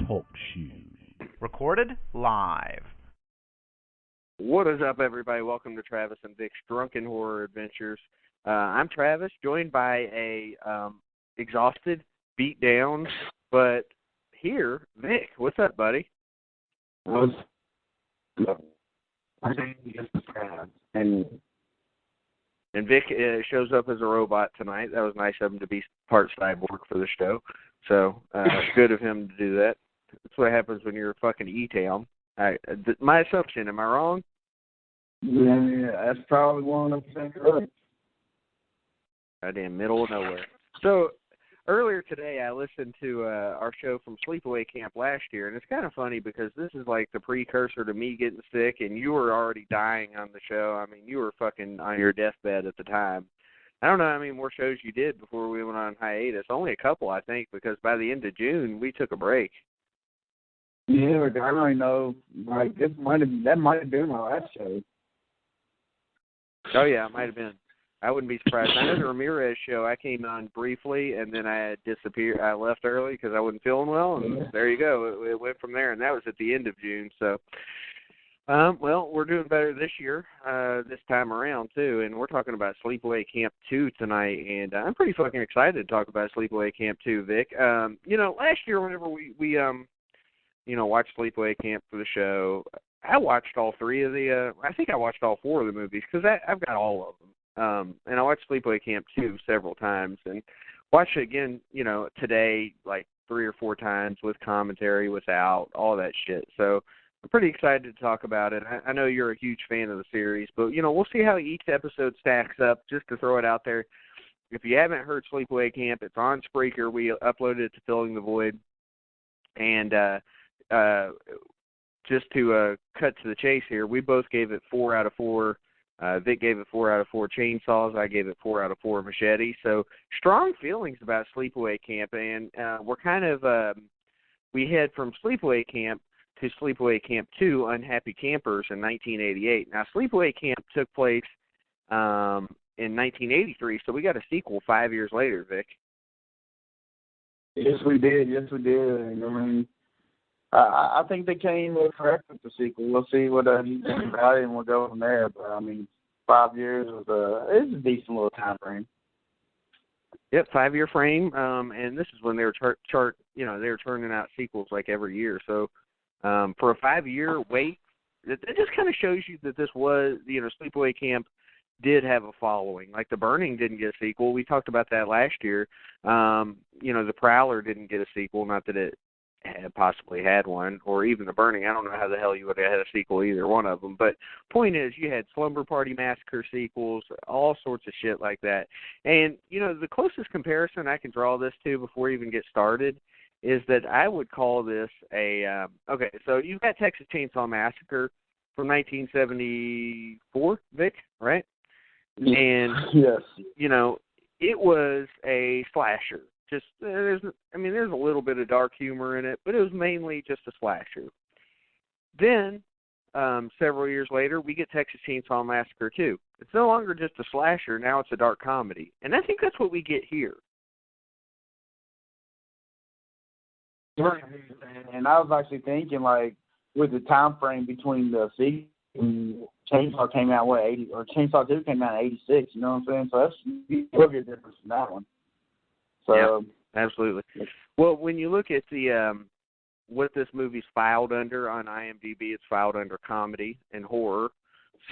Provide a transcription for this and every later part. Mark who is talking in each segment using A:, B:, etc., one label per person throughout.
A: Talk Shoes. Recorded live.
B: What is up, everybody? Welcome to Travis and Vic's Drunken Horror Adventures. I'm Travis, joined by a exhausted, beat down, but here, Vic. What's up, buddy?
C: And
B: Vic shows up as a robot tonight. That was nice of him to be part cyborg for the show. So, good of him to do that. That's what happens when you're a fucking E-Town. My assumption, am I wrong?
C: Yeah, that's probably 100% correct.
B: Goddamn middle of nowhere. So, earlier today, I listened to our show from Sleepaway Camp last year, and it's kind of funny because this is like the precursor to me getting sick, and you were already dying on the show. I mean, you were fucking on your deathbed at the time. I don't know how many more shows you did before we went on hiatus. Only a couple, I think, because by the end of June, we took a break.
C: Yeah, I don't even know. Like, that might have been my last show.
B: Oh, yeah, it might have been. I wouldn't be surprised. I know the Ramirez show, I came on briefly, and then I disappeared. I left early because I wasn't feeling well, and there you go. It went from there, and that was at the end of June. So, well, we're doing better this year, this time around, too, and we're talking about Sleepaway Camp 2 tonight, and I'm pretty fucking excited to talk about Sleepaway Camp 2, Vic. Last year, whenever we watched Sleepaway Camp for the show, I watched all three of the, I think I watched all four of the movies, because I've got all of them. And I watched Sleepaway Camp 2 several times, and watched it again, today, like 3 or 4 times with commentary, without, all that shit. So I'm pretty excited to talk about it. I know you're a huge fan of the series, but, we'll see how each episode stacks up, just to throw it out there. If you haven't heard Sleepaway Camp, it's on Spreaker. We uploaded it to Filling the Void. And just to cut to the chase here, we both gave it 4 out of 4. Vic gave it 4 out of 4 chainsaws. I gave it 4 out of 4 machetes. So strong feelings about Sleepaway Camp, and we're kind of we head from Sleepaway Camp to Sleepaway Camp 2, Unhappy Campers, in 1988. Now, Sleepaway Camp took place in 1983, so we got a sequel 5 years later, Vic.
C: Yes, we did. And, I mean, I think they came correct with the sequel. We'll see what you think about it, and we'll go from there. But, I mean, 5 years was it's a decent little time frame.
B: Yep, 5-year frame, and this is when they were they were turning out sequels like every year. So for a 5-year wait, it just kind of shows you that this was, Sleepaway Camp did have a following. Like The Burning didn't get a sequel. We talked about that last year. The Prowler didn't get a sequel, not that it had possibly had one, or even The Burning. I don't know how the hell you would have had a sequel, either one of them. But point is, you had Slumber Party Massacre sequels, all sorts of shit like that. And, the closest comparison I can draw this to before we even get started is that I would call this a, okay, so you've got Texas Chainsaw Massacre from 1974, Vic, right? And,
C: yes.
B: It was a slasher. Just there's a little bit of dark humor in it, but it was mainly just a slasher. Then, several years later, we get Texas Chainsaw Massacre 2. It's no longer just a slasher, now it's a dark comedy. And I think that's what we get here.
C: And I was actually thinking, like, with the time frame between the sequel, Chainsaw came out, Chainsaw 2 came out in 86, you know what I'm saying? So that's a big difference in that one. So,
B: yeah, absolutely. Well, when you look at the what this movie's filed under on IMDb, it's filed under comedy and horror.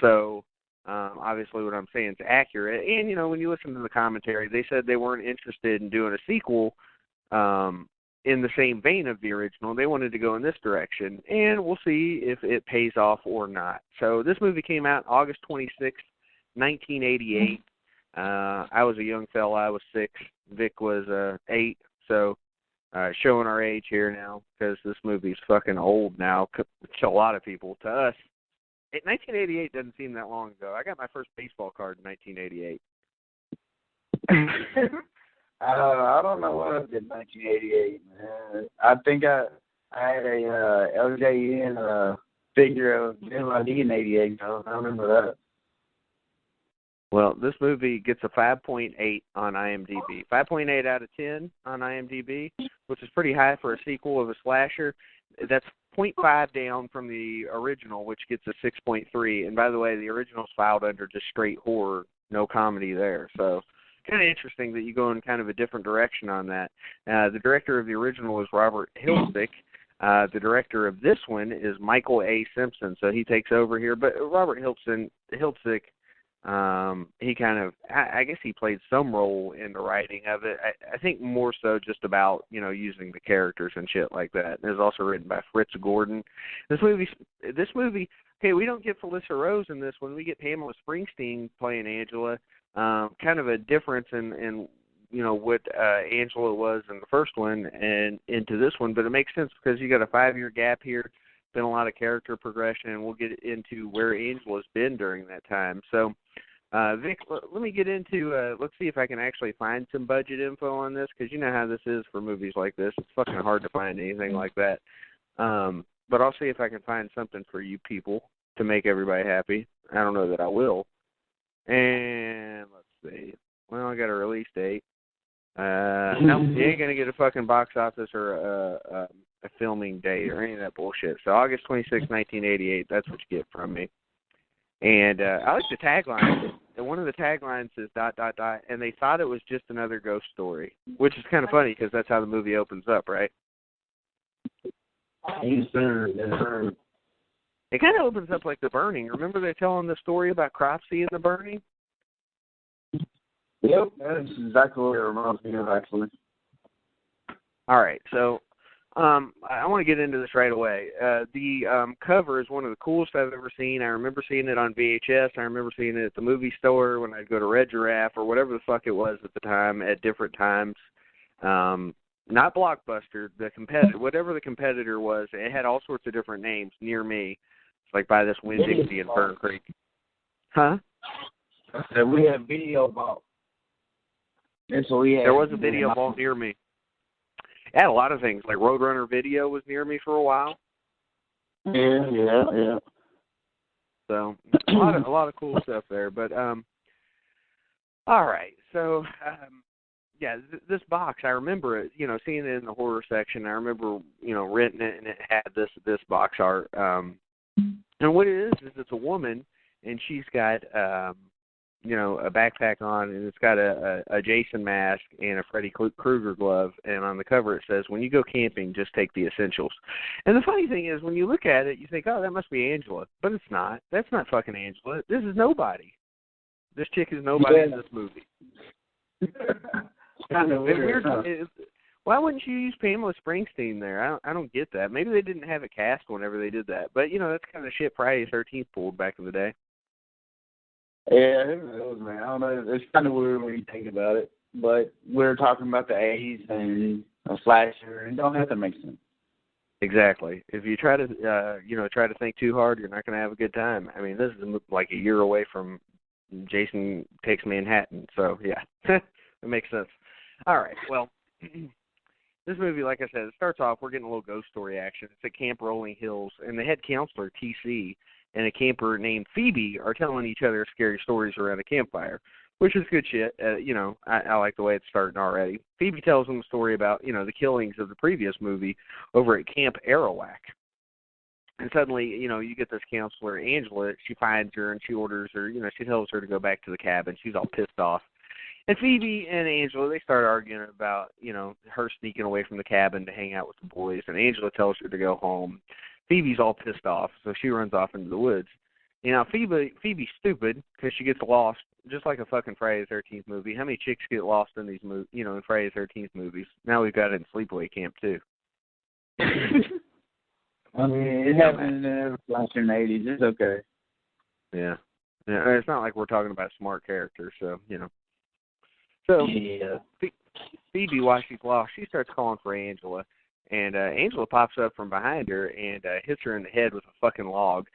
B: So, obviously what I'm saying is accurate. And, when you listen to the commentary, they said they weren't interested in doing a sequel in the same vein of the original. They wanted to go in this direction. And we'll see if it pays off or not. So this movie came out August 26, 1988. I was a young fella. I was 6. Vic was 8. So showing our age here now, because this movie's fucking old now to a lot of people. To us, 1988 doesn't seem that long ago. I got my first baseball card in 1988.
C: I don't know what I did in 1988, man. I think I had a LJN figure of Jim ID in 88. I remember that.
B: Well, this movie gets a 5.8 on IMDb. 5.8 out of 10 on IMDb, which is pretty high for a sequel of a slasher. That's 0.5 down from the original, which gets a 6.3. And by the way, the original's filed under just straight horror, no comedy there. So kind of interesting that you go in kind of a different direction on that. The director of the original is Robert Hiltzik. The director of this one is Michael A. Simpson, so he takes over here. But Robert Hiltzik, he kind of, I guess he played some role in the writing of it. I think more so just about, using the characters and shit like that. It was also written by Fritz Gordon. This movie, okay, we don't get Felissa Rose in this one. We get Pamela Springsteen playing Angela. Kind of a difference in what Angela was in the first one and into this one, but it makes sense because you got a 5-year gap here. Been a lot of character progression, and we'll get into where Angela's been during that time. So, Vic, let me get into, let's see if I can actually find some budget info on this, because you know how this is for movies like this. It's fucking hard to find anything like that. But I'll see if I can find something for you people to make everybody happy. I don't know that I will. And let's see. Well, I got a release date. No, you ain't going to get a fucking box office or a filming date or any of that bullshit. So August 26, 1988, that's what you get from me. And I like the tagline. One of the taglines is ... and they thought it was just another ghost story, which is kind of funny because that's how the movie opens up, right?
C: Yes, sir. Yes, sir.
B: It kind of opens up like The Burning. Remember they telling the story about Cropsey and The Burning?
C: Yep, that's exactly what it reminds me of, actually.
B: All right, so I want to get into this right away. The cover is one of the coolest I've ever seen. I remember seeing it on VHS. I remember seeing it at the movie store when I'd go to Red Giraffe or whatever the fuck it was at the time at different times. Not Blockbuster, the competitor, whatever the competitor was. It had all sorts of different names near me. It's like by this Winn-Dixie in Fern Creek. Huh?
C: I said we have video vault. And so
B: there was a video vault near me. It had a lot of things, like Roadrunner Video was near me for a while.
C: Yeah.
B: So a lot of cool stuff there. But all right. So this box, I remember it. Seeing it in the horror section. I remember renting it, and it had this box art. And what it is it's a woman, and she's got a backpack on, and it's got a Jason mask and a Freddy Krueger glove, and on the cover it says, when you go camping, just take the essentials. And the funny thing is, when you look at it, you think, oh, that must be Angela. But it's not. That's not fucking Angela. This is nobody. This chick is nobody in this movie.
C: Kind of weird.
B: Why wouldn't you use Pamela Springsteen there? I don't get that. Maybe they didn't have a cast whenever they did that. But, that's kind of shit Friday the 13th pulled back in the day.
C: Yeah, who knows, man? I don't know. It's kind of weird when you think about it. But we're talking about the 80s and a slasher, and don't have to make sense.
B: Exactly. If you try to, try to think too hard, you're not going to have a good time. I mean, this is like a year away from Jason Takes Manhattan. So, yeah, it makes sense. All right, well, this movie, like I said, it starts off, we're getting a little ghost story action. It's at Camp Rolling Hills, and the head counselor, TC, and a camper named Phoebe are telling each other scary stories around a campfire, which is good shit. I like the way it's starting already. Phoebe tells them a story about, the killings of the previous movie over at Camp Arawak. And suddenly, you get this counselor, Angela, she finds her and she orders her, she tells her to go back to the cabin. She's all pissed off. And Phoebe and Angela, they start arguing about, her sneaking away from the cabin to hang out with the boys. And Angela tells her to go home. Phoebe's all pissed off, so she runs off into the woods. Phoebe's stupid because she gets lost, just like a fucking Friday the 13th movie. How many chicks get lost in these movies, in Friday the 13th movies? Now we've got it in Sleepaway Camp, too.
C: I mean, it happened in the 80s. It's okay.
B: Yeah. It's not like we're talking about smart characters, so, So,
C: yeah.
B: Phoebe, while she's lost, she starts calling for Angela. And Angela pops up from behind her and hits her in the head with a fucking log.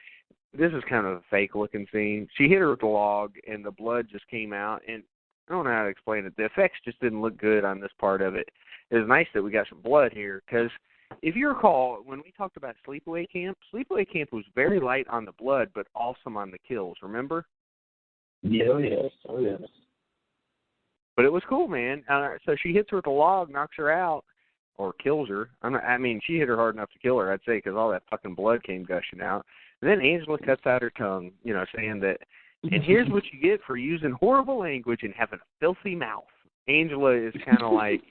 B: This is kind of a fake-looking scene. She hit her with the log, and the blood just came out. And I don't know how to explain it. The effects just didn't look good on this part of it. It was nice that we got some blood here, because if you recall, when we talked about Sleepaway Camp was very light on the blood, but awesome on the kills, remember?
C: Yeah, oh yes, oh yes.
B: But it was cool, man. So she hits her with a log, knocks her out, or kills her. She hit her hard enough to kill her, I'd say, because all that fucking blood came gushing out. And then Angela cuts out her tongue, saying that, and here's what you get for using horrible language and having a filthy mouth. Angela is kind of like,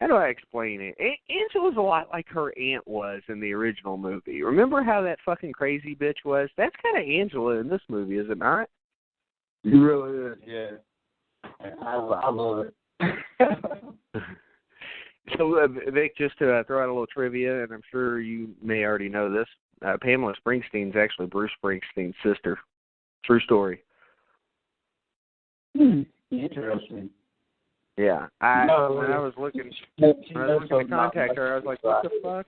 B: how do I explain it? Angela's a lot like her aunt was in the original movie. Remember how that fucking crazy bitch was? That's kind of Angela in this movie, is it not?
C: It really is, yeah. I love it.
B: So, Vic, just to throw out a little trivia, and I'm sure you may already know this, Pamela Springsteen's actually Bruce Springsteen's sister. True story.
C: Interesting.
B: Yeah. When I was looking to contact her, I was like, what the fuck?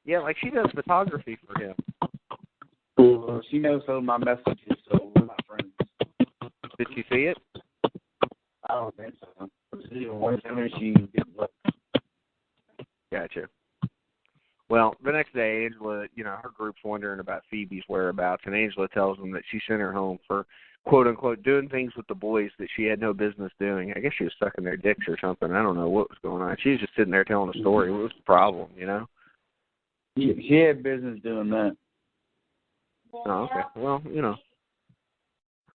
B: Yeah, like she does photography for him.
C: Well, she knows some of my messages, so we're not friends.
B: Did she see it?
C: I don't think so. She
B: Gotcha. Well, the next day, Angela, her group's wondering about Phoebe's whereabouts, and Angela tells them that she sent her home for, quote-unquote, doing things with the boys that she had no business doing. I guess she was sucking their dicks or something. I don't know what was going on. She was just sitting there telling a story. What was the problem,
C: Yeah, she had business doing that.
B: Oh, okay. Well,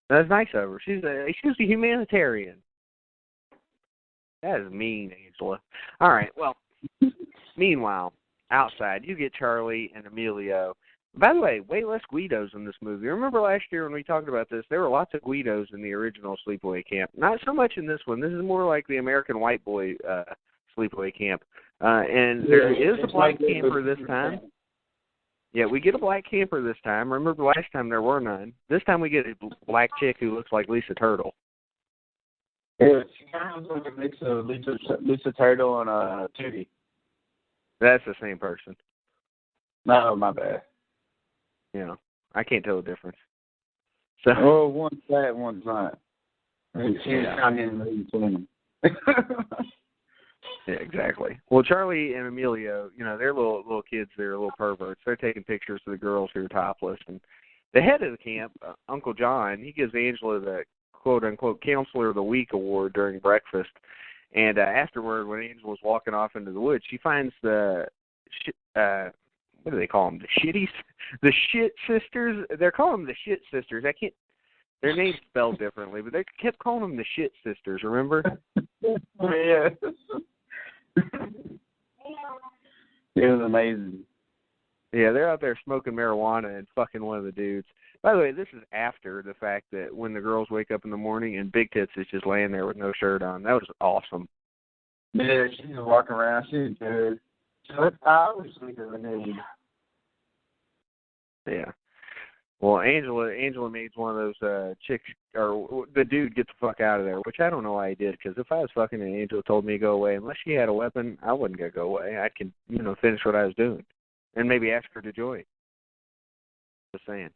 B: that's nice of her. She's a humanitarian. That is mean, Angela. All right, well, meanwhile, outside, you get Charlie and Emilio. By the way, way less Guidos in this movie. Remember last year when we talked about this, there were lots of Guidos in the original Sleepaway Camp. Not so much in this one. This is more like the American White Boy Sleepaway Camp. And there is a black camper this time. Yeah, we get a black camper this time. Remember last time there were none. This time we get a black chick who looks like Lisa Turtle.
C: Yeah, she kind of looks like a mix of Lisa Turtle and Tootie.
B: That's the same person.
C: No, my bad.
B: I can't tell the difference. So,
C: well, one's fat, one's not. She's kind of in between.
B: Yeah, exactly. Well, Charlie and Emilio, they're little kids. They're little perverts. They're taking pictures of the girls who are topless. And the head of the camp, Uncle John, he gives Angela the quote-unquote Counselor of the Week award during breakfast. And afterward, when Angela's walking off into the woods, she finds the, what do they call them? The shitties? The shit sisters? They're calling them the shit sisters. Their name's spelled differently, but they kept calling them the shit sisters, remember?
C: Yeah. It was amazing.
B: Yeah, they're out there smoking marijuana and fucking one of the dudes. By the way, this is after the fact that when the girls wake up in the morning and Big Tits is just laying there with no shirt on. That was awesome.
C: Yeah, she's walking around. She's good. So I was sleeping with me.
B: Yeah. Well, Angela made one of those chicks, or the dude get the fuck out of there, which I don't know why he did, because if I was fucking and Angela told me to go away, unless she had a weapon, I wasn't going to go away. I could, finish what I was doing and maybe ask her to join. Just saying.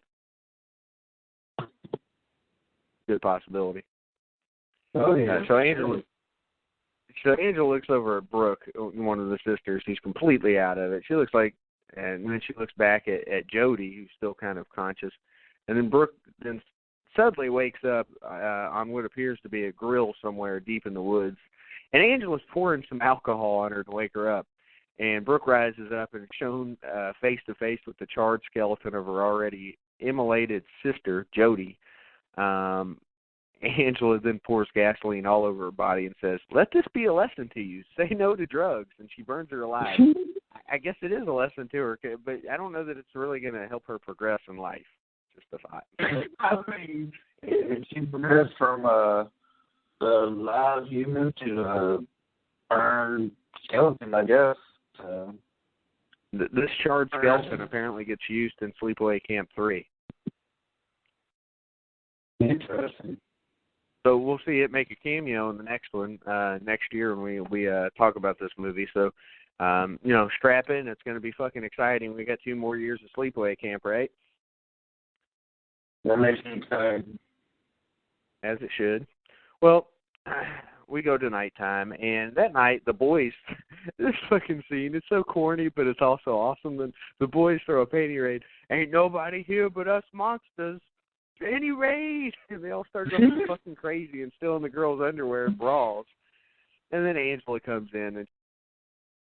B: Good possibility.
C: Oh, yeah.
B: So Angela looks over at Brooke, one of the sisters. She's completely out of it. She looks like, and then she looks back at Jody, who's still kind of conscious. And then Brooke then suddenly wakes up on what appears to be a grill somewhere deep in the woods. And Angela's pouring some alcohol on her to wake her up. And Brooke rises up and is shown face-to-face with the charred skeleton of her already immolated sister, Jody. Angela then pours gasoline all over her body and says, "Let this be a lesson to you. Say no to drugs." And she burns her alive. I guess it is a lesson to her, but I don't know that it's really going to help her progress in life. Just a thought.
C: I mean, she progressed from a live human to a burned skeleton, I guess.
B: This charred skeleton apparently gets used in Sleepaway Camp 3.
C: Interesting.
B: So we'll see it make a cameo in the next one next year when we talk about this movie. So, strap in. It's going to be fucking exciting. We got 2 more years of Sleepaway Camp, right?
C: That makes me excited.
B: As it should. Well, we go to nighttime, and that night the boys, this fucking scene, it's so corny, but it's also awesome. And the boys throw a panty raid. Ain't nobody here but us monsters. Any raid! And they all start going fucking crazy and still in the girls' underwear and bras. And then Angela comes in and